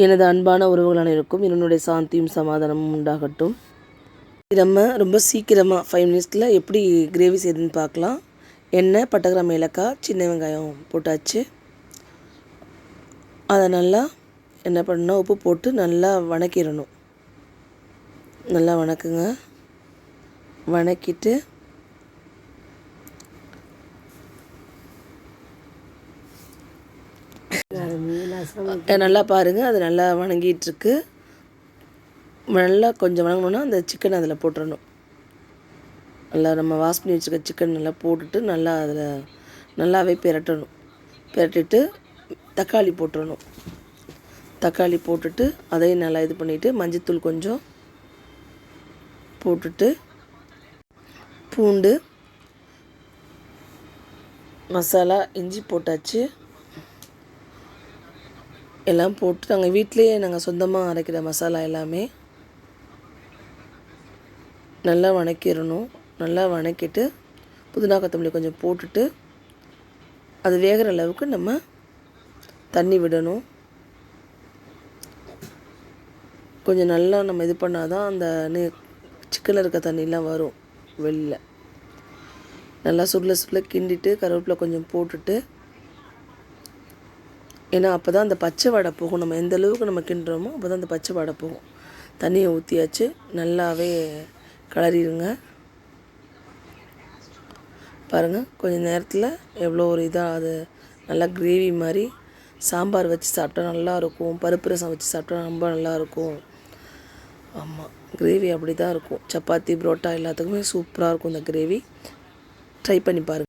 எனது அன்பான உறவுகள் அனைவருக்கும் என்னுடைய சாந்தியும் சமாதானமும் உண்டாகட்டும். நம்ம ரொம்ப சீக்கிரமாக 5 மினிட்ஸில் எப்படி கிரேவி செய்யுதுன்னு பார்க்கலாம். எண்ணெய், பட்டை, கிராம்பு, ஏலக்காய், சின்ன வெங்காயம் போட்டாச்சு. அதை நல்லா என்ன பண்ணணும், உப்பு போட்டு நல்லா வணக்கிடணும். நல்லா வணக்குங்க. வணக்கிட்டு நல்லா பாருங்கள், அது நல்லா வணங்கிட்டுருக்கு. நல்லா கொஞ்சம் வணங்கணுன்னா அந்த சிக்கன் அதில் போட்டுடணும். நல்லா நம்ம வாஷ் பண்ணி வச்சுருக்க சிக்கன் நல்லா போட்டுட்டு நல்லா அதில் நல்லாவே பிரட்டணும். பிரட்டிட்டு தக்காளி போட்டுடணும். தக்காளி போட்டுட்டு அதையும் நல்லா இது பண்ணிவிட்டு மஞ்சத்தூள் கொஞ்சம் போட்டுட்டு பூண்டு, மசாலா, இஞ்சி போட்டாச்சு. எல்லாம் போட்டு நாங்கள் வீட்டிலையே சொந்தமாக அரைக்கிற மசாலா எல்லாமே நல்லா வணக்கிடணும். நல்லா வணக்கிட்டு புதினா கொத்தமல்லி கொஞ்சம் போட்டுட்டு அது வேகிற அளவுக்கு நம்ம தண்ணி விடணும். கொஞ்சம் நல்லா நம்ம இது பண்ணால் தான் அந்த சிக்கனில் இருக்க தண்ணிலாம் வரும் வெளில. நல்லா சுருள கிண்டிட்டு கருவேப்பிலை கொஞ்சம் போட்டுட்டு, ஏன்னா அப்போ தான் அந்த பச்சை வாடை போகும். நம்ம எந்த அளவுக்கு நம்ம கிண்டுறோமோ அப்போ தான் அந்த பச்சை வாடை போகும். தண்ணியை ஊற்றியாச்சு. நல்லாவே கிளறிடுங்க. பாருங்கள், கொஞ்சம் நேரத்தில் எவ்வளோ ஒரு இதாக அது நல்லா கிரேவி மாதிரி. சாம்பார் வச்சு சாப்பிட்டா நல்லாயிருக்கும், பருப்பு ரசம் வச்சு சாப்பிட்டா ரொம்ப நல்லாயிருக்கும். ஆமாம், கிரேவி அப்படி தான் இருக்கும். சப்பாத்தி, புரோட்டா எல்லாத்துக்குமே சூப்பராக இருக்கும் இந்த கிரேவி. ட்ரை பண்ணி பாருங்கள்.